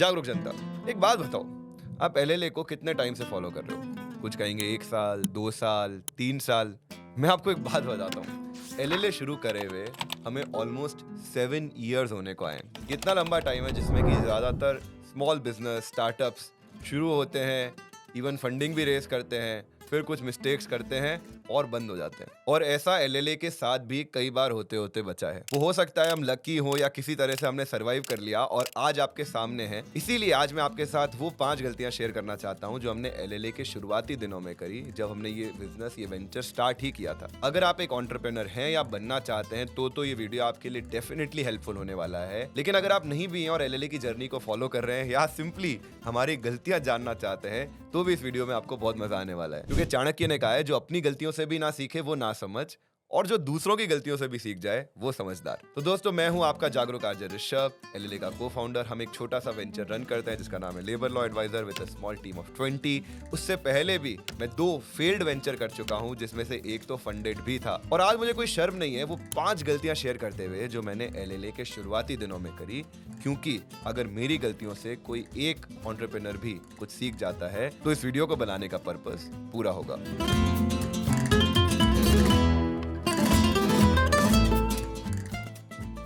जागरूक जनता, एक बात बताओ, आप एलएलए को कितने टाइम से फॉलो कर रहे हो? कुछ कहेंगे 1 साल, 2 साल, 3 साल। मैं आपको एक बात बताता हूँ, एलएलए शुरू करे हुए हमें ऑलमोस्ट 7 इयर्स होने को आए हैं। कितना लंबा टाइम है जिसमें कि ज़्यादातर स्मॉल बिजनेस स्टार्टअप्स शुरू होते हैं, इवन फंडिंग भी रेस करते हैं, फिर कुछ मिस्टेक्स करते हैं और बंद हो जाते हैं। और ऐसा एलएलए के साथ भी कई बार होते होते बचा है। वो हो सकता है हम लकी हो या किसी तरह से हमने सरवाइव कर लिया और आज आपके सामने है। इसीलिए आज मैं आपके साथ वो 5 गलतियां शेयर करना चाहता हूं जो हमने एलएलए के शुरुआती दिनों में करी, जब हमने ये बिजनेस ये वेंचर स्टार्ट ही किया था। अगर आप एक एंटरप्रेन्योर हैं या बनना चाहते हैं तो ये वीडियो आपके लिए डेफिनेटली हेल्पफुल होने वाला है। लेकिन अगर आप नहीं भी हैं और एलएलए की जर्नी को फॉलो कर रहे हैं या सिंपली हमारी गलतियां जानना चाहते हैं, तो भी इस वीडियो में आपको बहुत मजा आने वाला है। क्योंकि चाणक्य ने कहा है, जो अपनी गलतियों से भी ना सीखे वो ना समझ, और जो दूसरों की गलतियों से भी सीख जाए वो समझदार। तो दोस्तों, मैं हूं आपका जागरूक आरजे ऋषभ, एलएलए का को-फाउंडर। हम एक छोटा सा वेंचर रन करते हैं जिसका नाम है labour law adviser with a small team of 20। उससे पहले भी मैं 2 फेल्ड वेंचर कर चुका हूं, जिसमें से एक तो फंडेड भी था। और आज मुझे कोई शर्म नहीं है वो 5 गलतियां शेयर करते हुए जो मैंने एलएलए के शुरुआती दिनों में करी, क्योंकि अगर मेरी गलतियों से कोई एक एंटरप्रेन्योर भी कुछ सीख जाता है तो इस वीडियो को बनाने का पर्पस पूरा होगा।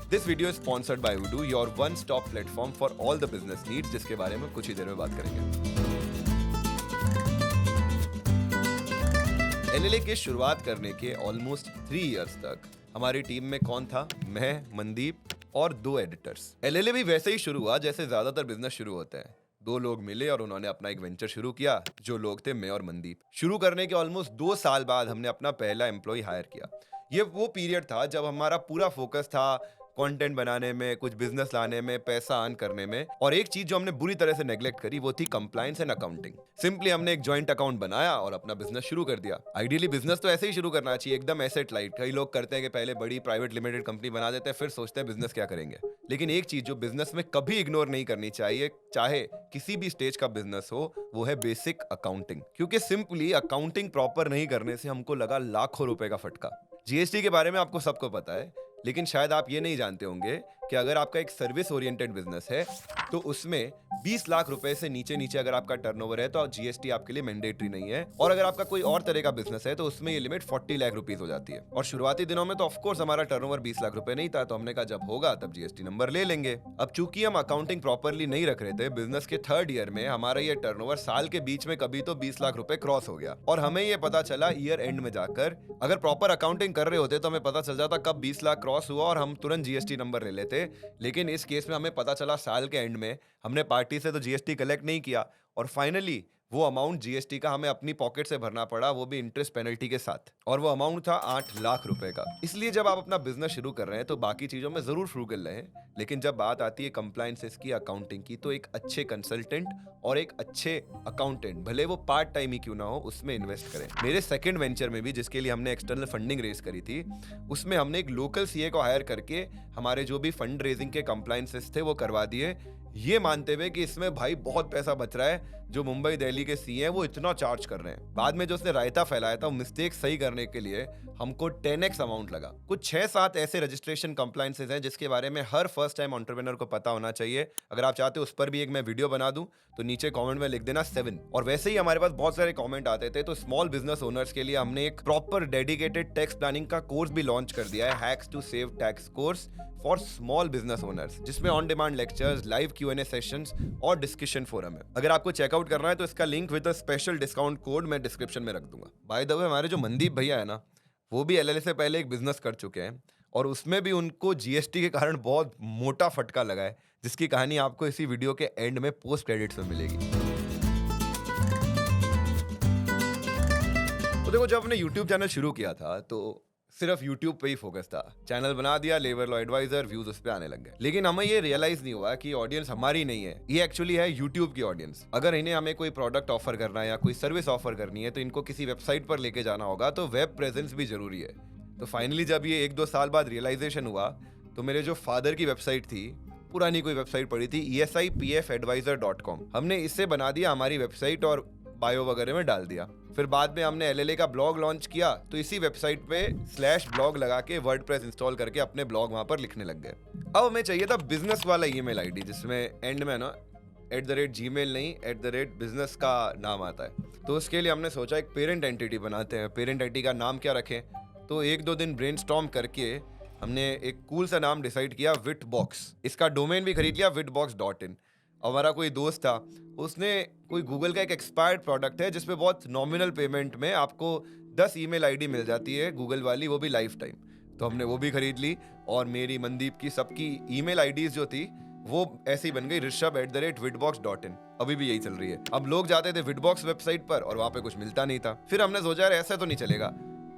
This video is sponsored by Odoo, your one-stop platform for all the business needs, जिसके बारे में कुछ ही देर में बात करेंगे। एलएलए के शुरुआत करने के ऑलमोस्ट 3 इयर्स तक हमारी टीम में कौन था? मैं, मनदीप और 2 एडिटर्स। एलएलए भी वैसे ही शुरू हुआ जैसे ज्यादातर बिजनेस शुरू होते हैं। 2 लोग मिले और उन्होंने अपना एक वेंचर शुरू किया। जो लोग थे मैं और मनदीप। शुरू करने के ऑलमोस्ट 2 साल बाद हमने अपना पहला एम्प्लॉय हायर किया। ये वो पीरियड था जब हमारा पूरा फोकस था कंटेंट बनाने में, कुछ बिजनेस लाने में, पैसा अर्न करने में। और एक चीज जो हमने बुरी तरह से नेग्लेक्ट करी वो थी कंप्लायंस एंड अकाउंटिंग। सिंपली हमने एक जॉइंट अकाउंट बनाया और अपना बिजनेस शुरू कर दिया। आइडियली बिजनेस तो ऐसे ही शुरू करना चाहिए, एकदम एसेट लाइट। कई लोग करते हैं कि पहले बड़ी प्राइवेट लिमिटेड कंपनी बना देते हैं, फिर सोचते हैं बिजनेस क्या करेंगे। लेकिन एक चीज जो बिजनेस में कभी इग्नोर नहीं करनी चाहिए, चाहे किसी भी स्टेज का बिजनेस हो, वो है बेसिक अकाउंटिंग। क्योंकि सिंपली अकाउंटिंग प्रॉपर नहीं करने से हमको लगा लाखों रुपए का फटका। जीएसटी के बारे में आपको सबको पता है, लेकिन शायद आप ये नहीं जानते होंगे कि अगर आपका एक सर्विस ओरिएंटेड बिजनेस है तो उसमें 20 लाख रुपए से नीचे अगर आपका टर्नओवर है तो जीएसटी आपके लिए मैंडेटरी नहीं है। और अगर आपका कोई और तरह का बिजनेस है तो उसमें ये लिमिट 40 लाख रुपीस हो जाती है। और शुरुआती दिनों में तो ऑफ कोर्स हमारा टर्नओवर 20 लाख रुपए नहीं था, तो हमने कहा जब होगा तब जीएसटी नंबर ले लेंगे। अब चूंकि हम अकाउंटिंग प्रॉपरली नहीं रख रहे थे, बिजनेस के 3rd ईयर में हमारा ये टर्नओवर साल के बीच में कभी तो 20 लाख रुपए क्रॉस हो गया। और हमें ये पता चला ईयर एंड में जाकर, अगर प्रॉपर अकाउंटिंग कर रहे होते तो हमें पता चल जाता कब 20 लाख क्रॉस हुआ और हम तुरंत जीएसटी नंबर ले लेते। लेकिन इस केस में हमें पता चला साल के एंड में हमने पार्टी से तो जीएसटी कलेक्ट नहीं किया और फाइनली वो अमाउंट जीएसटी का हमें अपनी पॉकेट से भरना पड़ा, वो भी इंटरेस्ट पेनल्टी के साथ। और वो अमाउंट था 8 लाख रुपए का। इसलिए जब आप अपना बिजनेस शुरू कर रहे हैं तो बाकी चीजों में जरूर फ्रूगल रहें, लेकिन जब बात आती है कंप्लायंसेस की, अकाउंटिंग की, तो एक अच्छे कंसल्टेंट और एक अच्छे अकाउंटेंट, भले वो पार्ट टाइम ही क्यों ना हो, उसमें इन्वेस्ट करें। मेरे सेकंड वेंचर में भी, जिसके लिए हमने एक्सटर्नल फंडिंग रेज करी थी, उसमें हमने एक लोकल सीए को हायर करके हमारे जो भी फंड रेजिंग के कंप्लायंसेस थे वो करवा दिए, ये मानते हुए कि इसमें भाई बहुत पैसा बच रहा है। जो मुंबई दिल्ली के सीए हैं वो इतना चार्ज कर रहे हैं। बाद में जो उसने रायता फैलाया था, वो मिस्टेक सही करने के लिए हमको 10x अमाउंट लगा। कुछ 6-7 ऐसे रजिस्ट्रेशन कंप्लायंसेस हैं जिसके बारे में हर फर्स्ट टाइम एंटरप्रेन्योर को पता होना चाहिए। अगर आप चाहते हो उस पर भी एक मैं वीडियो बना दूं तो नीचे कमेंट में लिख देना 7। और वैसे ही हमारे पास बहुत सारे कमेंट आते थे, तो स्मॉल बिजनेस ओनर्स के लिए हमने एक प्रॉपर डेडिकेटेड टैक्स प्लानिंग का कोर्स भी लॉन्च कर दिया है, hacks to save tax course for small business owners, जिसमें on demand lectures, live Q&A sessions और डिस्कशन फोरम है। अगर आपको चेकआउट करना है तो इसका link with a special discount code मैं डिस्क्रिप्शन में रख दूंगा। बाय द वे, हमारे जो मनदीप भैया है ना, वो भी एलएलए से पहले एक बिजनेस कर चुके हैं और उसमें भी उनको जीएसटी के कारण बहुत मोटा फटका लगा है, जिसकी कहानी आपको इसी वीडियो के एंड में पोस्ट क्रेडिट्स में मिलेगी। तो देखो, जब हमने यूट्यूब चैनल शुरू किया था तो सिर्फ YouTube पे ही फोकस था। चैनल बना दिया, लेबर लॉ एडवाइजर, व्यूज उस पे आने लग गए। लेकिन हमें ये रियलाइज नहीं हुआ कि ऑडियंस हमारी नहीं है, ये एक्चुअली है YouTube की ऑडियंस। अगर इन्हें हमें कोई प्रोडक्ट ऑफर करना है या कोई सर्विस ऑफर करनी है तो इनको किसी वेबसाइट पर लेके जाना होगा, तो वेब प्रेजेंस भी जरूरी है। तो फाइनली जब ये 1-2 साल बाद रियलाइजेशन हुआ तो मेरे जो फादर की वेबसाइट थी, पुरानी कोई वेबसाइट पड़ी थी, esipfadvisor.com, हमने इससे बना दिया हमारी वेबसाइट और बायो वगैरह में डाल दिया। फिर बाद में हमने एलएलए का ब्लॉग लॉन्च किया, तो इसी वेबसाइट पे /blog लगा के वर्डप्रेस इंस्टॉल करके अपने ब्लॉग वहां पर लिखने लग गए। अब हमें चाहिए था बिजनेस वाला ईमेल आईडी, जिसमें एंड में ना @gmail नहीं, @business का नाम आता है। तो उसके लिए हमने सोचा एक पेरेंट एंटिटी बनाते हैं। पेरेंट एंटिटी का नाम क्या रखें? तो 1-2 दिन ब्रेनस्टॉर्म करके हमने एक कूल सा नाम डिसाइड किया, विटबॉक्स। इसका डोमेन भी खरीद लिया, witbox.in। हमारा कोई दोस्त था, उसने कोई गूगल का एक एक्सपायर्ड प्रोडक्ट है जिसपे बहुत नॉमिनल पेमेंट में आपको 10 ईमेल आईडी मिल जाती है गूगल वाली, वो भी लाइफ टाइम। तो हमने वो भी खरीद ली और मेरी, मनदीप की, सबकी ईमेल आईडीज जो थी वो ऐसी बन गई, rishabh@witbox.in। अभी भी यही चल रही है। अब लोग जाते थे विटबॉक्स वेबसाइट पर और वहां पे कुछ मिलता नहीं था। फिर हमने सोचा यार ऐसा तो नहीं चलेगा।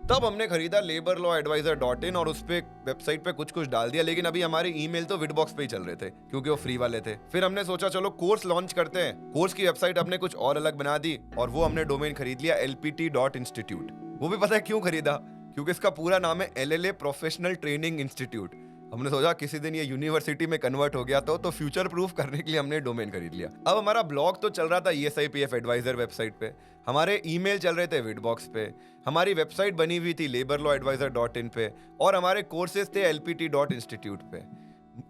तब हमने खरीदा laborlawadvisor.in और उस पे वेबसाइट पे कुछ कुछ डाल दिया, लेकिन अभी हमारे ईमेल तो विटबॉक्स पे ही चल रहे थे क्योंकि वो फ्री वाले थे। फिर हमने सोचा चलो कोर्स लॉन्च करते हैं। कोर्स की वेबसाइट हमने कुछ और अलग बना दी और वो हमने डोमेन खरीद लिया lpt.institute। वो भी पता है क्यों खरीदा? क्योंकि इसका पूरा नाम है LLA प्रोफेशनल ट्रेनिंग इंस्टीट्यूट। हमने सोचा किसी दिन ये यूनिवर्सिटी में कन्वर्ट हो गया तो फ्यूचर प्रूफ करने के लिए हमने डोमेन खरीद लिया। अब हमारा ब्लॉग तो चल रहा था ESIPF एडवाइजर वेबसाइट पे, हमारे ईमेल चल रहे थे विटबॉक्स पे, हमारी वेबसाइट बनी हुई थी laborlawadvisor.in पे और हमारे कोर्सेज थे lpt.institute पे।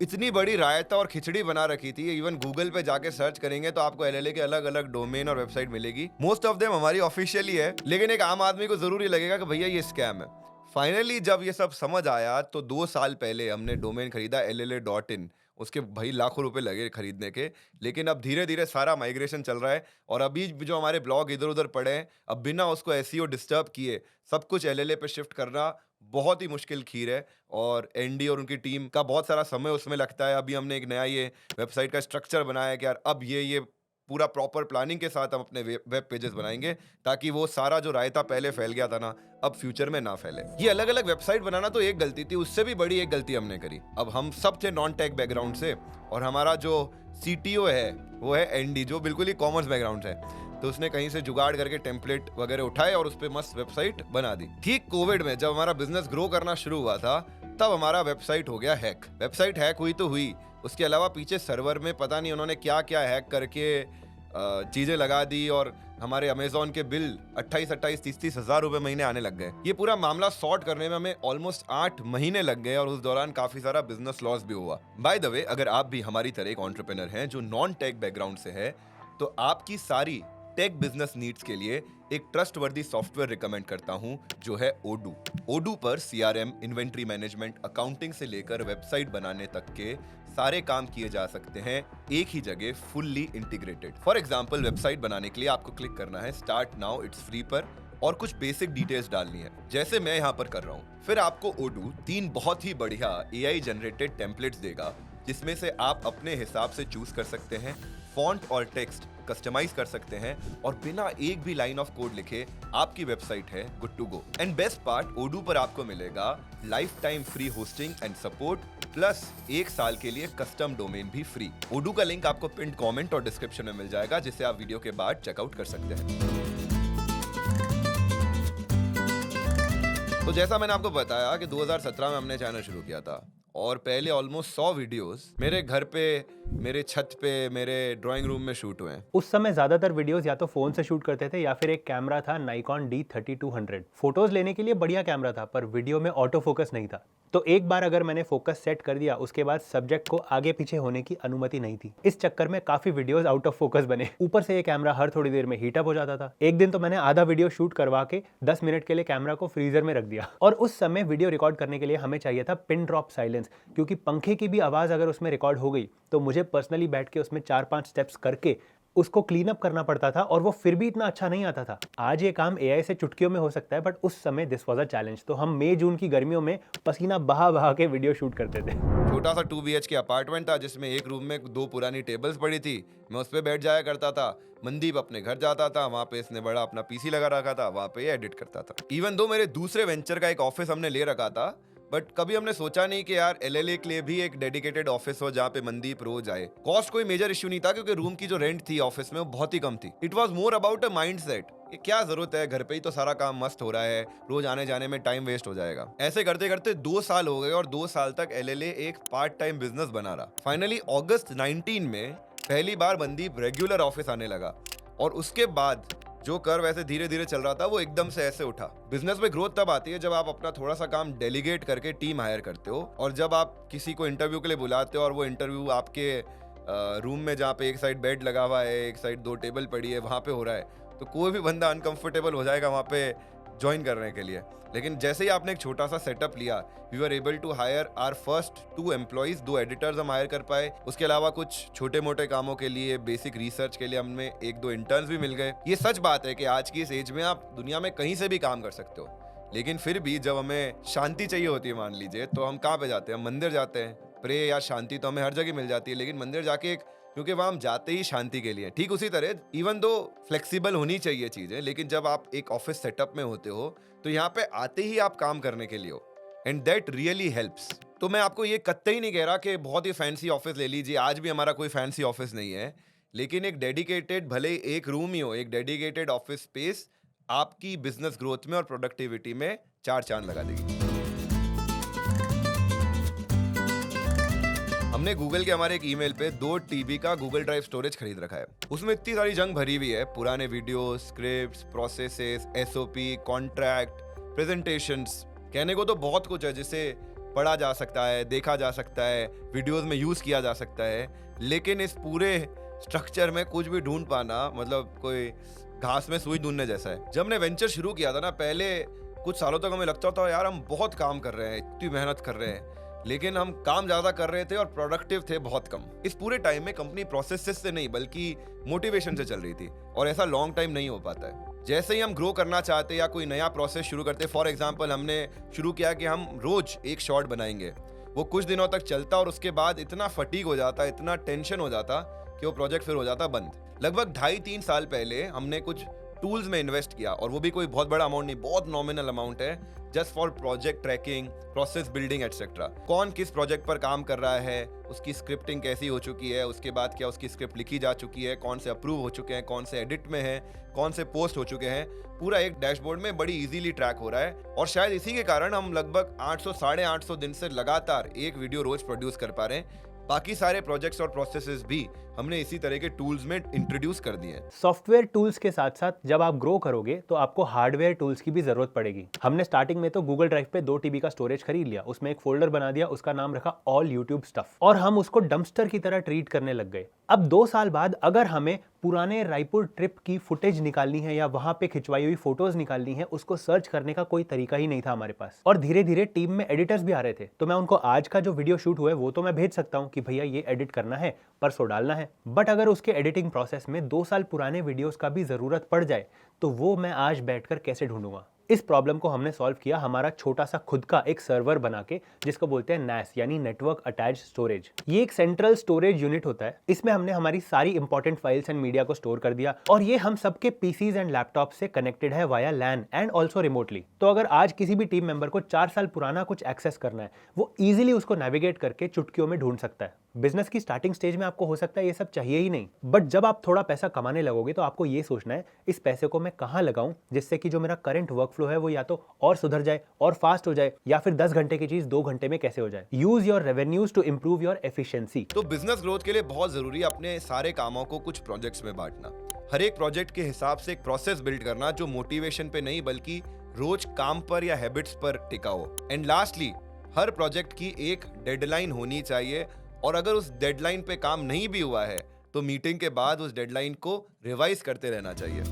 इतनी बड़ी रायता और खिचड़ी बना रखी थी। इवन गूगल पे जाके सर्च करेंगे तो आपको LLA के अलग अलग डोमेन और वेबसाइट मिलेगी। मोस्ट ऑफ देम हमारी ऑफिशियली है, लेकिन एक आम आदमी को जरूरी लगेगा कि भैया ये स्कैम है। फाइनली जब ये सब समझ आया तो 2 साल पहले हमने डोमेन खरीदा LLA.in। उसके भाई लाखों रुपए लगे खरीदने के, लेकिन अब धीरे धीरे सारा माइग्रेशन चल रहा है और अभी जो हमारे ब्लॉग इधर उधर पड़े हैं, अब बिना उसको SEO डिस्टर्ब किए सब कुछ LLA पे शिफ्ट करना बहुत ही मुश्किल खीर है और एनडी और उनकी टीम का बहुत सारा समय उसमें लगता है। अभी हमने एक नया ये वेबसाइट का स्ट्रक्चर बनाया है कि यार अब ये पूरा प्रॉपर प्लानिंग के साथ हम अपने वेब पेजेस बनाएंगे ताकि वो सारा जो रायता पहले फैल गया था ना, अब फ्यूचर में ना फैले। ये अलग अलग वेबसाइट बनाना तो एक गलती थी, उससे भी बड़ी एक गलती हमने करी। अब हम सब थे नॉन टेक बैकग्राउंड से और हमारा जो CTO है वो है एनडी, जो बिल्कुल ही कॉमर्स बैकग्राउंड से। तो उसने कहीं से जुगाड़ करके टेम्पलेट वगैरह उठाए और उस पर मस्त वेबसाइट बना दी। ठीक कोविड में जब हमारा बिजनेस ग्रो करना शुरू हुआ था तब हमारा वेबसाइट हो गया हैक। वेबसाइट हैक हुई तो हुई, उसके अलावा पीछे सर्वर में पता नहीं उन्होंने क्या क्या हैक करके चीजें लगा दी और हमारे अमेजोन के बिल 28-28, 30-30 हजार रुपए महीने आने लग गए। ये पूरा मामला सॉर्ट करने में हमें ऑलमोस्ट 8 महीने लग गए और उस दौरान काफी सारा बिजनेस लॉस भी हुआ। बाय द वे, अगर आप भी हमारी तरह एक एंटरप्रेन्योर हैं जो नॉन टेक बैकग्राउंड से है, तो आपकी सारी टेक बिजनेस नीड्स के लिए एक ट्रस्टवर्दी सॉफ्टवेयर रिकमेंड करता हूं जो है ओडू। ओडू पर CRM, इन्वेंट्री मैनेजमेंट, अकाउंटिंग से लेकर वेबसाइट बनाने तक के सारे काम किए जा सकते हैं एक ही जगह, fully integrated. For example, website बनाने के लिए आपको क्लिक करना है स्टार्ट नाउ, इट्स फ्री पर और कुछ बेसिक डिटेल्स डालनी है जैसे मैं यहाँ पर कर रहा हूँ। फिर आपको ओडू 3 बहुत ही बढ़िया AI जनरेटेड टेम्पलेट्स देगा जिसमें से आप अपने हिसाब से चूज कर सकते हैं, फॉन्ट और टेक्स्ट कस्टमाइज कर सकते हैं और बिना एक भी लाइन ऑफ कोड लिखे आपकी वेबसाइट है good to go. And best part, Odoo पर आपको मिलेगा life time free hosting and support plus 1 साल के लिए कस्टम डोमेन भी फ्री। ओडू का लिंक आपको पिन कमेंट और डिस्क्रिप्शन में मिल जाएगा जिसे आप वीडियो के बाद चेकआउट कर सकते हैं। तो जैसा मैंने आपको बताया कि 2017 में हमने चैनल शुरू किया था और पहले ऑलमोस्ट 100 वीडियोस मेरे घर पे, मेरे छत पे, मेरे ड्राइंग रूम में शूट हुए हैं। उस समय ज्यादातर वीडियोस या तो फोन से शूट करते थे या फिर एक कैमरा था Nikon D3200। फोटोज लेने के लिए बढ़िया कैमरा था पर वीडियो में ऑटो फोकस नहीं था। तो एक बार अगर मैंने फोकस सेट कर दिया उसके बाद सब्जेक्ट को आगे पीछे होने की अनुमति नहीं थी। इस चक्कर में काफी वीडियोस आउट ऑफ फोकस बने। ऊपर से ये कैमरा हर थोड़ी देर में हीट अप हो जाता था। एक दिन तो मैंने आधा वीडियो शूट करवा के 10 मिनट के लिए कैमरा को फ्रीजर में रख दिया। और उस समय वीडियो रिकॉर्ड करने के लिए हमें चाहिए था पिन ड्रॉप साइलेंस, क्योंकि पंखे की भी आवाज अगर उसमें रिकॉर्ड हो गई तो मुझे पर्सनली बैठ के उसमें 4-5 स्टेप्स करके उसको क्लीन अप करना पड़ता था और वो फिर भी इतना अच्छा नहीं आता था। आज ये काम AI से चुटकियों में हो सकता है बट उस समय दिस वाज अ चैलेंज। तो हम मई जून की गर्मियों में पसीना बहा बहा के वीडियो शूट करते थे। छोटा सा 2 BHK अपार्टमेंट था जिसमें एक रूम में 2 पुरानी टेबल्स पड़ी थी। मैं उस पे बैठ जाया करता था। मनदीप अपने घर जाता था, वहाँ पे इसने बड़ा अपना PC लगा रखा था, वहाँ पे एडिट करता था। इवन दो मेरे दूसरे वेंचर का एक ऑफिस हमने ले रखा था बट कभी हमने सोचा नहीं कि यार LLA के लिए भी एक डेडिकेटेड ऑफिस हो जहाँ पे मनदीप रोज आए। कॉस्ट कोई मेजर इश्यू नहीं था क्योंकि रूम की जो रेंट थी ऑफिस में वो बहुत ही कम थी। It was more about a mindset कि क्या जरूरत है, घर पे ही तो सारा काम मस्त हो रहा है, रोज आने जाने में टाइम वेस्ट हो जाएगा। ऐसे करते करते 2 साल हो गए और 2 साल तक LLA एक पार्ट टाइम बिजनेस बना रहा। फाइनली अगस्त 19 में पहली बार मनदीप रेगुलर ऑफिस आने लगा और उसके बाद जो कर्व ऐसे धीरे धीरे चल रहा था वो एकदम से ऐसे उठा। बिजनेस में ग्रोथ तब आती है जब आप अपना थोड़ा सा काम डेलीगेट करके टीम हायर करते हो और जब आप किसी को इंटरव्यू के लिए बुलाते हो और वो इंटरव्यू आपके रूम में जहाँ पे एक साइड बेड लगा हुआ है, एक साइड 2 टेबल पड़ी है, वहाँ पे हो रहा है, तो कोई भी बंदा अनकंफर्टेबल हो जाएगा वहाँ पे ज्वाइन करने के लिए। लेकिन जैसे ही आपने एक छोटा सा सेटअप लिया, we are able to hire our first 2 employees, 2 editors हम हायर कर पाए। उसके अलावा कुछ छोटे मोटे कामों के लिए, बेसिक रिसर्च के लिए हमें 1-2 इंटर्न्स भी मिल गए। ये सच बात है कि आज की इस एज में आप दुनिया में कहीं से भी काम कर सकते हो, लेकिन फिर भी जब हमें शांति चाहिए होती है, मान लीजिए, तो हम कहाँ पे जाते हैं? हम मंदिर जाते हैं। प्रे या शांति तो हमें हर जगह मिल जाती है, लेकिन मंदिर जाके क्योंकि वहाँ हम जाते ही शांति के लिए। ठीक उसी तरह इवन दो फ्लेक्सिबल होनी चाहिए चीजें, लेकिन जब आप एक ऑफिस सेटअप में होते हो तो यहाँ पे आते ही आप काम करने के लिए हो, एंड दैट रियली हेल्प्स। तो मैं आपको ये कतई नहीं कह रहा कि बहुत ही फैंसी ऑफिस ले लीजिए, आज भी हमारा कोई फैंसी ऑफिस नहीं है, लेकिन एक डेडिकेटेड, भले एक रूम ही हो, एक डेडिकेटेड ऑफिस स्पेस आपकी बिजनेस ग्रोथ में और प्रोडक्टिविटी में 4 चांद लगा देगी। हमने गूगल के हमारे एक ईमेल पे 2 TB का गूगल ड्राइव स्टोरेज खरीद रखा है। उसमें इतनी सारी जंग भरी हुई है, पुराने video, scripts, processes, SOP, contract, presentations, कहने को तो बहुत कुछ है जिसे पढ़ा जा सकता है, देखा जा सकता है, वीडियोस में यूज किया जा सकता है, लेकिन इस पूरे स्ट्रक्चर में कुछ भी ढूंढ पाना मतलब कोई घास में सुई ढूंढने जैसा है। जब हमने वेंचर शुरू किया था ना, पहले कुछ सालों तक हमें लगता था यार हम बहुत काम कर रहे हैं, इतनी मेहनत कर रहे हैं, लेकिन हम काम ज्यादा कर रहे थे और प्रोडक्टिव थे बहुत कम। इस पूरे टाइम में कंपनी प्रोसेसेस से नहीं बल्कि मोटिवेशन से चल रही थी, और ऐसा लॉन्ग टाइम नहीं हो पाता है। जैसे ही हम ग्रो करना चाहते या कोई नया प्रोसेस शुरू करते, फॉर एग्जांपल हमने शुरू किया कि हम रोज एक शॉर्ट बनाएंगे, वो कुछ दिनों तक चलता और उसके बाद इतना फटीग हो जाता, इतना टेंशन हो जाता कि वो प्रोजेक्ट फिर हो जाता बंद। लगभग 2.5-3 साल पहले हमने कुछ टूल्स में इन्वेस्ट किया, और वो भी कोई बहुत बड़ा अमाउंट नहीं, बहुत नॉमिनल अमाउंट है, just for project tracking, process building etcetera. कौन किस प्रोजेक्ट पर काम कर रहा है, उसकी स्क्रिप्टिंग कैसी हो चुकी है, उसके बाद क्या उसकी स्क्रिप्ट लिखी जा चुकी है, कौन से अप्रूव हो चुके हैं, कौन से एडिट में है, कौन से पोस्ट हो चुके हैं, पूरा एक डैशबोर्ड में बड़ी इजीली ट्रैक हो रहा है। और शायद इसी के कारण हम लगभग 800-850 दिन से लगातार एक वीडियो रोज प्रोड्यूस कर पा रहे हैं। बाकी सारे प्रोजेक्ट्स और प्रोसेसेस भी हमने इसी तरह के टूल्स में इंट्रोड्यूस कर दिए हैं। सॉफ्टवेयर टूल्स के साथ साथ जब आप ग्रो करोगे तो आपको हार्डवेयर टूल्स की भी जरूरत पड़ेगी। हमने स्टार्टिंग में तो गूगल ड्राइव पे 2 TB का स्टोरेज खरीद लिया, उसमें एक फोल्डर बना दिया, उसका नाम रखा ऑल यूट्यूब स्टफ, और हम उसको डंपस्टर की तरह ट्रीट करने लग गए। अब 2 साल बाद अगर हमें पुराने रायपुर ट्रिप की फुटेज निकालनी है या वहां पे खिंचवाई हुई फोटोज निकालनी है, उसको सर्च करने का कोई तरीका ही नहीं था हमारे पास। और धीरे धीरे टीम में एडिटर्स भी आ रहे थे, तो मैं उनको आज का जो वीडियो शूट हुआ है वो तो मैं भेज सकता हूं कि भैया ये एडिट करना है, परसों डालना है, बट अगर उसके एडिटिंग प्रोसेस में 2 साल पुराने वीडियोस का भी जरूरत पड़ जाए तो वो मैं आज बैठकर कैसे ढूंढूंगा। इस प्रॉब्लम को हमने सॉल्व किया हमारा छोटा सा खुद का एक सर्वर बना के, जिसको बोलते हैं NAS यानी नेटवर्क अटैच्ड स्टोरेज। ये एक सेंट्रल स्टोरेज यूनिट होता है, इसमें हमने हमारी सारी इंपॉर्टेंट फाइल्स एंड मीडिया को स्टोर कर दिया, और ये हम सबके PCs एंड लैपटॉप से कनेक्टेड है via LAN and also remotely. तो अगर आज किसी भी टीम मेंबर को 4 साल पुराना कुछ एक्सेस करना है, वो इजीली उसको नेविगेट करके चुटकियों में ढूंढ सकता है। बिजनेस की स्टार्टिंग स्टेज में आपको हो सकता है ये सब चाहिए ही नहीं, बट जब आप थोड़ा पैसा कमाने लगोगे तो आपको ये सोचना है इस पैसे को मैं कहां लगाऊं, जिससे कि जो मेरा करंट वर्कफ्लो है वो या तो और सुधर जाए और फास्ट हो जाए, या फिर 10 घंटे की चीज 2 घंटे में कैसे हो जाए। Use your revenues to improve your efficiency. तो बिजनेस ग्रोथ के लिए बहुत जरूरी है अपने सारे कामों को कुछ प्रोजेक्ट्स में बांटना, हर एक प्रोजेक्ट के हिसाब से एक प्रोसेस बिल्ड करना जो मोटिवेशन पे नहीं बल्कि रोज काम पर या हैबिट्स पर टिका हो। एंड लास्टली, हर प्रोजेक्ट की एक डेडलाइन होनी चाहिए, और अगर उस डेडलाइन पे काम नहीं भी हुआ है तो मीटिंग के बाद उस डेडलाइन को रिवाइज करते रहना चाहिए।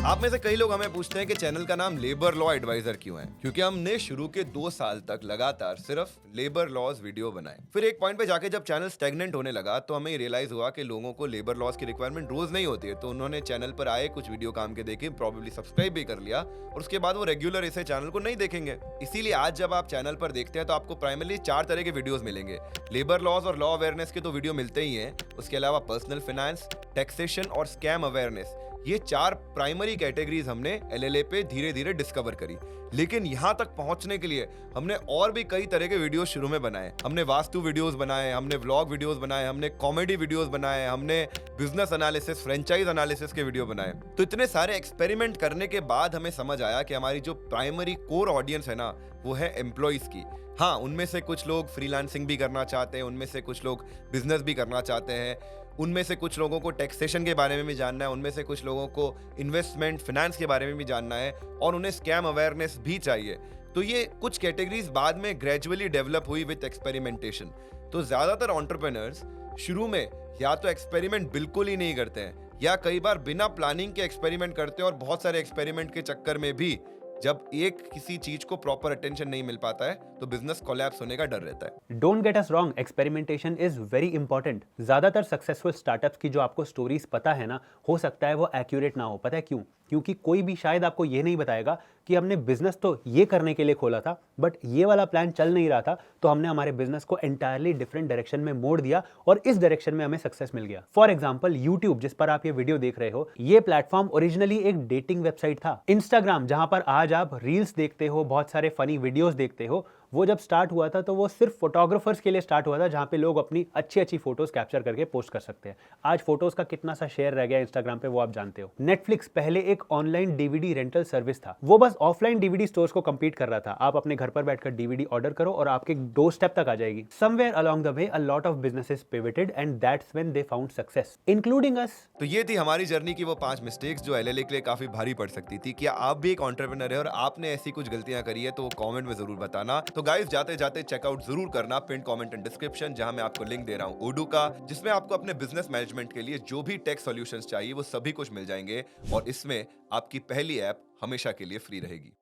आप में से कई लोग हमें पूछते हैं कि चैनल का नाम लेबर लॉ एडवाइजर क्यों है, क्योंकि हमने शुरू के 2 साल तक लगातार सिर्फ लेबर लॉज वीडियो बनाए। फिर एक पॉइंट पे जाके जब चैनल स्टैग्नेंट होने लगा तो हमें रियलाइज हुआ कि लोगों को लेबर लॉज की रिक्वायरमेंट रोज नहीं होती है, तो उन्होंने चैनल पर आए कुछ वीडियो काम के देखे, प्रॉब्ली सब्सक्राइब भी कर लिया, और उसके बाद वो रेगुलर इसे चैनल को नहीं देखेंगे। इसीलिए आज जब आप चैनल पर देखते हैं तो आपको प्राइमरली 4 तरह के वीडियोस मिलेंगे। लेबर लॉज और लॉ अवेयरनेस के तो वीडियो मिलते ही हैं, उसके अलावा पर्सनल फाइनेंस, टैक्सेशन और स्कैम अवेयरनेस, ये 4 प्राइमरी कैटेगरीज हमने LLA पे धीरे धीरे डिस्कवर करी। लेकिन यहाँ तक पहुंचने के लिए हमने और भी कई तरह के वीडियोस शुरू में बनाए। हमने वास्तु वीडियोस बनाए, हमने व्लॉग वीडियोस बनाए, हमने कॉमेडी वीडियोस बनाए, हमने बिजनेस एनालिसिस, फ्रेंचाइज एनालिसिस के वीडियो बनाए। तो इतने सारे एक्सपेरिमेंट करने के बाद हमें समझ आया कि हमारी जो प्राइमरी कोर ऑडियंस है ना, वो है एम्प्लॉइज की। हाँ, उनमें से कुछ लोग फ्रीलांसिंग भी करना चाहते हैं, उनमें से कुछ लोग बिजनेस भी करना चाहते हैं, उनमें से कुछ लोगों को टैक्सेशन के बारे में भी जानना है, उनमें से कुछ लोगों को इन्वेस्टमेंट, फाइनेंस के बारे में भी जानना है, और उन्हें स्कैम अवेयरनेस भी चाहिए। तो ये कुछ कैटेगरीज बाद में ग्रेजुअली डेवलप हुई विद एक्सपेरिमेंटेशन। तो ज्यादातर एंटरप्रेन्योर्स शुरू में या तो एक्सपेरिमेंट बिल्कुल ही नहीं करते हैं या कई बार बिना प्लानिंग के एक्सपेरिमेंट करते हैं, और बहुत सारे एक्सपेरिमेंट के चक्कर में भी जब एक किसी चीज को प्रॉपर अटेंशन नहीं मिल पाता है तो बिजनेस कोलैप्स होने का डर रहता है। Don't get us wrong, experimentation is very important. ज्यादातर सक्सेसफुल स्टार्टअप्स की जो आपको स्टोरीज पता है ना, हो सकता है वो एक्यूरेट ना हो। पता है क्यों? क्योंकि कोई भी शायद आपको ये नहीं बताएगा कि हमने बिजनेस तो ये करने के लिए खोला था, बट ये वाला प्लान चल नहीं रहा था, तो हमने हमारे बिजनेस को एंटायरली डिफरेंट डायरेक्शन में मोड़ दिया और इस डायरेक्शन में हमें सक्सेस मिल गया। फॉर एग्जाम्पल यूट्यूब, जिस पर आप ये वीडियो देख रहे हो, ये प्लेटफॉर्म ओरिजिनली एक डेटिंग वेबसाइट था। इंस्टाग्राम, जहां पर आज आप रील्स देखते हो, बहुत सारे फनी वीडियोस देखते हो, वो जब स्टार्ट हुआ था तो वो सिर्फ फोटोग्राफर्स के लिए स्टार्ट हुआ था, जहां पे लोग अपनी अच्छी अच्छी फोटोज कैप्चर करके पोस्ट कर सकते हैं। आज फोटोज का कितना सा शेयर रह गया इंस्टाग्राम पे वो आप जानते हो। नेटफ्लिक्स पहले एक ऑनलाइन डीवीडी रेंटल सर्विस था, वो बस ऑफलाइन डीवीडी स्टोर्स को compete कर रहा था। आप अपने घर पर बैठकर डीवीडी ऑर्डर करो और आपके डोर स्टेप तक आ जाएगी। Somewhere along the way a lot of businesses pivoted and that's when they found success, including अस। तो ये थी हमारी जर्नी की वो 5 मिस्टेक्स जो एलएलए के लिए काफी भारी पड़ सकती थी। क्या आप भी एक एंटरप्रेन्योर है और आपने ऐसी कुछ गलतियां करी है तो कमेंट में जरूर बताना। तो गाइस, जाते जाते चेकआउट जरूर करना पिन कमेंट एंड डिस्क्रिप्शन, जहां मैं आपको लिंक दे रहा हूं ओडू का, जिसमें आपको अपने बिजनेस मैनेजमेंट के लिए जो भी टेक सॉल्यूशंस चाहिए वो सभी कुछ मिल जाएंगे, और इसमें आपकी पहली ऐप हमेशा के लिए फ्री रहेगी।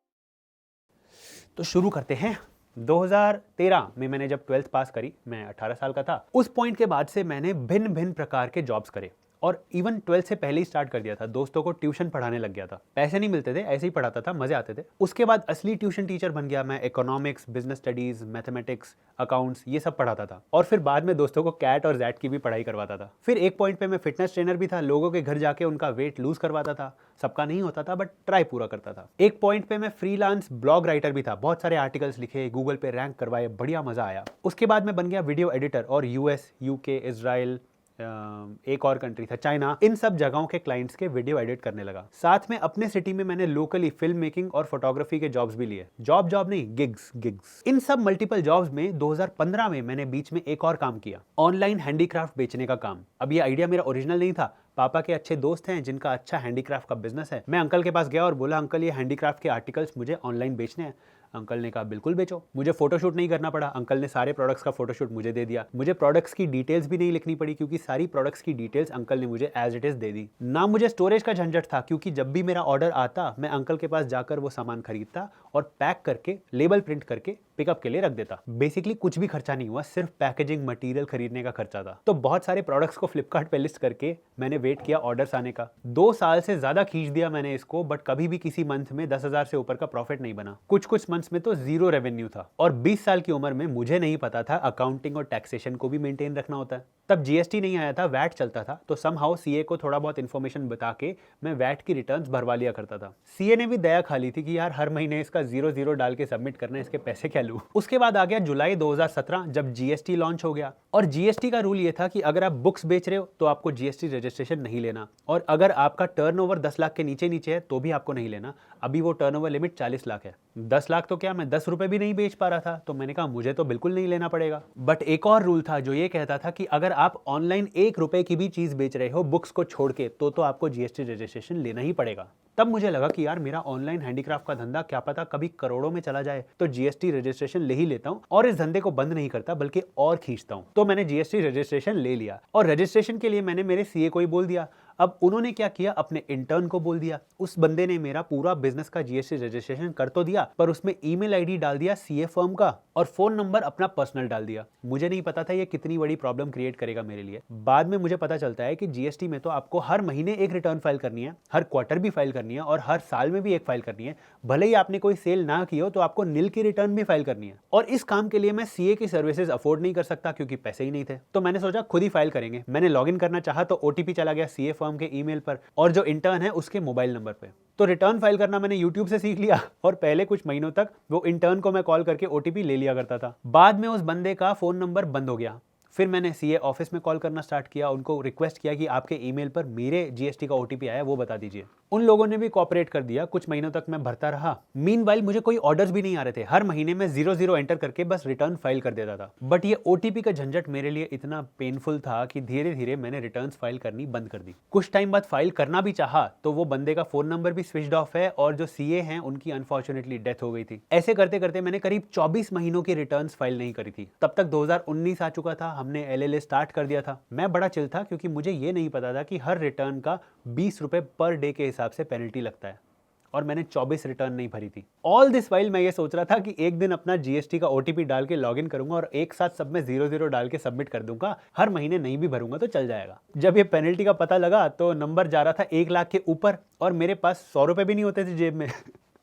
तो शुरू करते हैं। 2013 में मैंने जब 12th पास करी, मैं 18 साल का था। उस पॉइंट के बाद से मैंने भिन्न भिन्न प्रकार के जॉब्स करे और इवन 12th से पहले ही स्टार्ट कर दिया था। दोस्तों को ट्यूशन पढ़ाने लग गया था। पैसे नहीं मिलते थे, ऐसे ही पढ़ाता था, मजे आते थे। उसके बाद असली ट्यूशन टीचर बन गया मैं। Economics, business studies, mathematics, accounts, ये सब पढ़ाता था। और फिर बाद में दोस्तों को कैट और जैट की भी पढ़ाई करवाता था। फिर एक पॉइंट पे मैं फिटनेस ट्रेनर भी था, लोगों के घर जाके उनका वेट लूज करवाता था। सबका नहीं होता था बट ट्राई पूरा करता था। एक पॉइंट पे मैं फ्रीलांस ब्लॉग राइटर भी था, बहुत सारे आर्टिकल्स लिखे, गूगल पे रैंक करवाए, बढ़िया मजा आया। उसके बाद मैं बन गया वीडियो एडिटर और यूएस, यूके, इजराइल, एक और कंट्री था चाइना, इन सब जगहों के क्लाइंट्स के वीडियो एडिट करने लगा। साथ में अपने सिटी में मैंने लोकली फिल्म मेकिंग और फोटोग्राफी के जॉब्स भी लिए। जॉब नहीं, गिग्स। इन सब मल्टीपल जॉब्स में 2015 में मैंने बीच में एक और काम किया, ऑनलाइन हैंडीक्राफ्ट बेचने का काम। अब ये आइडिया मेरा ओरिजिनल नहीं था, पापा के अच्छे दोस्त हैं जिनका अच्छा हैंडीक्राफ्ट का बिजनेस है। मैं अंकल के पास गया और बोला, अंकल ये हैंडीक्राफ्ट के आर्टिकल्स मुझे ऑनलाइन बेचने हैं। अंकल ने कहा बिल्कुल बेचो। मुझे फोटोशूट नहीं करना पड़ा, अंकल ने सारे प्रोडक्ट्स का फोटोशूट मुझे दे दिया। मुझे प्रोडक्ट्स की डिटेल्स भी नहीं लिखनी पड़ी क्योंकि सारी प्रोडक्ट्स की डिटेल्स अंकल ने मुझे एज इट इज दे दी। ना मुझे स्टोरेज का झंझट था क्योंकि जब भी मेरा ऑर्डर आता मैं अंकल के पास जाकर वो सामान खरीदता और पैक करके लेबल प्रिंट करके पिकअप के लिए रख देता। बेसिकली कुछ भी खर्चा नहीं हुआ, सिर्फ पैकेजिंग मटेरियल खरीदने का खर्चा था। तो बहुत सारे प्रोडक्ट्स को फ्लिपकार्ट पे लिस्ट करके मैंने वेट किया ऑर्डर्स आने का। 2 साल से ज्यादा खींच दिया मैंने इसको, बट कभी भी किसी मंथ में 10,000 से ऊपर का प्रॉफिट नहीं बना। कुछ मंथ्स में तो जीरो रेवेन्यू था। और 20 साल की उम्र में मुझे नहीं पता था अकाउंटिंग और टैक्सेशन को भी मेंटेन रखना होता है। तब जीएसटी नहीं आया था, वैट चलता था, तो समहाउ सीए को थोड़ा बहुत इन्फॉर्मेशन बता के मैं वैट की रिटर्न्स भरवा लिया करता था। सीए ने भी दया खा ली थी कि यार हर महीने इसका 0 डाल के सबमिट करना है, इसके पैसे क्या लूं। उसके बाद आ गया जुलाई 2017 जब जीएसटी लॉन्च हो गया। और जीएसटी का रूल ये था कि अगर आप बुक्स बेच रहे हो तो आपको जीएसटी रजिस्ट्रेशन नहीं लेना, और अगर आपका टर्नओवर 10 लाख के नीचे है तो भी आपको नहीं लेना। अभी वो टर्नओवर लिमिट 40 लाख है। 10 लाख तो क्या, मैं 10 रुपए भी नहीं बेच पा रहा था, तो मैंने कहा मुझे तो बिल्कुल नहीं लेना पड़ेगा। बट एक और रूल था जो ये कहता था कि अगर आप ऑनलाइन 1 रुपए की भी चीज बेच रहे हो बुक्स को छोड़ के, तो आपको जीएसटी रजिस्ट्रेशन लेना ही पड़ेगा। तब मुझे लगा कि यार मेरा ऑनलाइन हैंडीक्राफ्ट का धंधा क्या पता कभी करोड़ों में चला जाए, तो जीएसटी रजिस्ट्रेशन ले ही लेता हूं और इस धंधे को बंद नहीं करता बल्कि और खींचता हूं। तो मैंने जीएसटी रजिस्ट्रेशन ले लिया और रजिस्ट्रेशन के लिए मैंने मेरे सीए को ही बोल दिया। अब उन्होंने क्या किया, अपने इंटर्न को बोल दिया। उस बंदे ने मेरा पूरा बिजनेस का जीएसटी रजिस्ट्रेशन कर तो दिया, पर उसमें ईमेल आईडी डाल दिया सीए फर्म का और फोन नंबर अपना पर्सनल डाल दिया। मुझे नहीं पता था ये कितनी बड़ी प्रॉब्लम क्रिएट करेगा मेरे लिए। बाद में मुझे पता चलता है कि जीएसटी में तो आपको हर महीने एक रिटर्न फाइल करनी है, हर क्वार्टर भी फाइल करनी है और हर साल में भी एक फाइल करनी है। भले ही आपने कोई सेल ना की हो तो आपको नील की रिटर्न भी फाइल करनी है। और इस काम के लिए मैं सीए की सर्विसेज अफोर्ड नहीं कर सकता क्योंकि पैसे ही नहीं थे। तो मैंने सोचा खुद ही फाइल करेंगे। मैंने लॉग इन करना चाहा तो ओटीपी चला गया सीए फर्म के ईमेल पर और जो इंटर्न है उसके मोबाइल नंबर पे। तो रिटर्न फाइल करना मैंने यूट्यूब से सीख लिया और पहले कुछ महीनों तक वो इंटर्न को मैं कॉल करके ओटीपी ले लिया करता था। बाद में उस बंदे का फोन नंबर बंद हो गया। फिर मैंने सीए ऑफिस में कॉल करना स्टार्ट किया, उनको रिक्वेस्ट किया कि आपके ईमेल पर मेरे जीएसटी का ओटीपी आया वो बता दीजिए। उन लोगों ने भी कोऑपरेट कर दिया, कुछ महीनों तक मैं भरता रहा। मीनवाइल मुझे कोई ऑर्डर्स भी नहीं आ रहे थे, हर महीने में 00 एंटर करके बस रिटर्न फाइल कर देता था। बट ये ओटीपी का झंझट मेरे लिए इतना पेनफुल था कि धीरे धीरे मैंने रिटर्न्स फाइल करनी बंद कर दी। कुछ टाइम बाद फाइल करना भी चाहा तो वो बंदे का फोन नंबर भी स्विच्ड ऑफ है और जो सीए हैं उनकी अनफॉर्चुनेटली डेथ हो गई थी। ऐसे करते करते मैंने करीब 24 महीनों की रिटर्न्स फाइल नहीं करी थी। तब तक 2019 आ चुका था, हमने एलएलए स्टार्ट कर दिया था। मैं बड़ा चिल था क्योंकि मुझे ये नहीं पता था कि हर रिटर्न का 20 रुपए पर डे के हिसाब से पेनल्टी लगता है और मैंने 24 रिटर्न नहीं भरी थी। ऑल दिस वाइल मैं ये सोच रहा था कि एक दिन अपना जीएसटी का ओटीपी डाल के लॉगिन करूंगा और एक साथ सब में 00 डाल के सबमिट कर दूंगा, हर महीने नहीं भी भरूंगा तो चल जाएगा। जब ये पेनल्टी का पता लगा तो नंबर जा रहा था 1 लाख के ऊपर और मेरे पास 100 रुपए भी नहीं होते थे जेब में।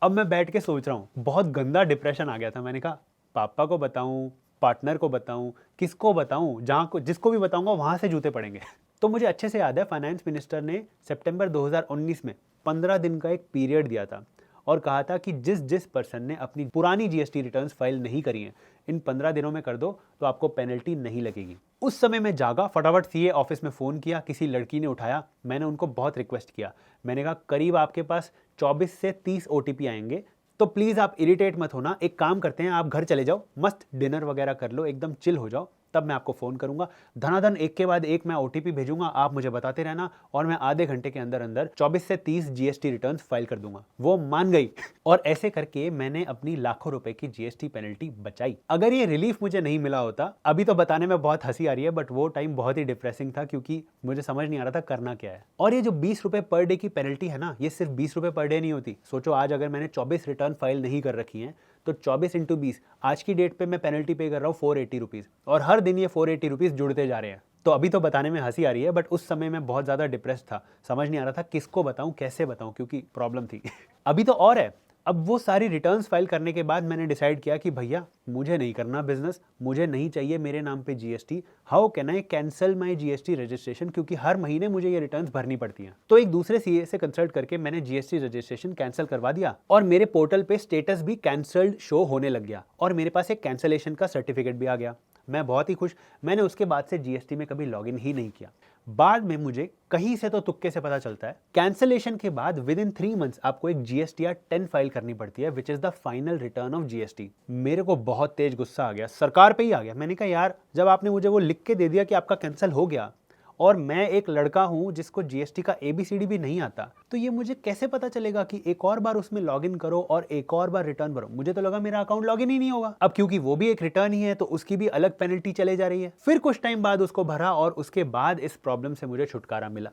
अब मैं बैठ के सोच रहा हूँ, बहुत गंदा डिप्रेशन आ गया था। मैंने कहा पापा को बताऊं, पार्टनर को बताऊं, किसको बताऊं, जिसको भी बताऊंगा वहां से जूते पड़ेंगे। तो मुझे अच्छे से याद है फाइनेंस मिनिस्टर ने सितंबर 2019 में 15 दिन का एक पीरियड दिया था और कहा था कि जिस जिस पर्सन ने अपनी पुरानी जीएसटी रिटर्न्स फाइल नहीं करी हैं इन 15 दिनों में कर दो तो आपको पेनल्टी नहीं लगेगी। उस समय मैं जागा, फटाफट सीए ऑफिस में फ़ोन किया, किसी लड़की ने उठाया। मैंने उनको बहुत रिक्वेस्ट किया, मैंने कहा करीब आपके पास 24 से 30 ओटीपी आएंगे, तो प्लीज़ आप इरिटेट मत होना, एक काम करते हैं आप घर चले जाओ, मस्त डिनर वगैरह कर लो, एकदम चिल हो जाओ, तब मैं आपको फ़ोन करूंगा। धनाधन एक के बाद एक मैं ओटीपी भेजूंगा, आप मुझे बताते रहना और मैं आधे घंटे के अंदर अंदर 24 से 30 जीएसटी रिटर्न्स फाइल कर दूंगा। वो मान गई और ऐसे करके मैंने अपनी लाखों रुपए की जीएसटी पेनल्टी बचाई। अगर ये रिलीफ मुझे नहीं मिला होता, अभी तो बताने में बहुत हंसी आ रही है बट वो टाइम बहुत ही डिप्रेसिंग था क्योंकि मुझे समझ नहीं आ रहा था करना क्या है। और ये जो 20 रुपए पर डे की पेनल्टी है ना, ये सिर्फ 20 रुपए पर डे नहीं होती। सोचो आज अगर मैंने 24 रिटर्न फाइल नहीं कर रखी है तो 24 × 20 आज की डेट पे मैं पेनल्टी पे कर रहा हूँ 480 रुपीज़ और हर दिन ये 480 रुपीज़ जुड़ते जा रहे हैं। तो अभी तो बताने में हंसी आ रही है बट उस समय मैं बहुत ज़्यादा डिप्रेस था, समझ नहीं आ रहा था किसको बताऊँ, कैसे बताऊँ, क्योंकि प्रॉब्लम थी। अभी तो और है। अब वो सारी रिटर्न्स फाइल करने के बाद मैंने डिसाइड किया कि भैया मुझे नहीं करना बिजनेस, मुझे नहीं चाहिए मेरे नाम पे GST. How can I cancel my GST registration, क्योंकि हर महीने मुझे ये रिटर्न्स भरनी पड़ती हैं। तो एक दूसरे सीए से कंसल्ट करके मैंने जीएसटी रजिस्ट्रेशन कैंसिल करवा दिया और मेरे पोर्टल पे स्टेटस भी कैंसल्ड शो होने लग गया और मेरे पास एक कैंसलेशन का सर्टिफिकेट भी आ गया। मैं बहुत ही खुश। मैंने उसके बाद से जीएसटी में कभी लॉगिन ही नहीं किया। बाद में मुझे कहीं से तो तुक्के से पता चलता है कैंसलेशन के बाद विद इन 3 मंथ्स आपको एक जीएसटीआर 10 फाइल करनी पड़ती है which is the final return of GST. मेरे को बहुत तेज गुस्सा आ गया, सरकार पे ही आ गया। मैंने कहा यार जब आपने मुझे वो लिख के दे दिया कि आपका कैंसिल हो गया और मैं एक लड़का हूं जिसको जीएसटी का एबीसीडी भी नहीं आता, तो ये मुझे कैसे पता चलेगा कि एक और बार उसमें लॉगिन करो और एक और बार रिटर्न भरो। मुझे तो लगा मेरा अकाउंट लॉगिन ही नहीं होगा। अब क्योंकि वो भी एक रिटर्न ही है तो उसकी भी अलग पेनल्टी चले जा रही है। फिर कुछ टाइम बाद उसको भरा और उसके बाद इस प्रॉब्लम से मुझे छुटकारा मिला।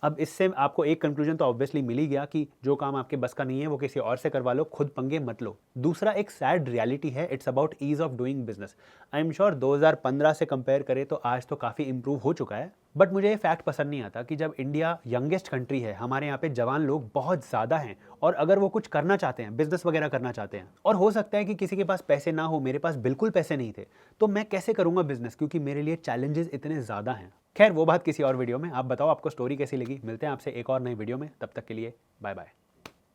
अब इससे आपको एक कंक्लूजन तो ऑब्वियसली मिल ही गया कि जो काम आपके बस का नहीं है वो किसी और से करवा लो, खुद पंगे मत लो। दूसरा एक सैड रियलिटी है, it's about ease of doing business. I am sure 2015 से कंपेयर करें तो आज तो काफ़ी इंप्रूव हो चुका है, बट मुझे ये फैक्ट पसंद नहीं आता कि जब इंडिया यंगेस्ट कंट्री है, हमारे यहाँ पे जवान लोग बहुत ज़्यादा हैं और अगर वो कुछ करना चाहते हैं, बिजनेस वगैरह करना चाहते हैं, और हो सकता है कि किसी के पास पैसे ना हो, मेरे पास बिल्कुल पैसे नहीं थे, तो मैं कैसे करूँगा बिजनेस क्योंकि मेरे लिए चैलेंजेस इतने ज़्यादा हैं। खैर वो बात किसी और वीडियो में। आप बताओ आपको स्टोरी कैसी लगी। मिलते हैं आपसे एक और नई वीडियो में, तब तक के लिए बाय बाय।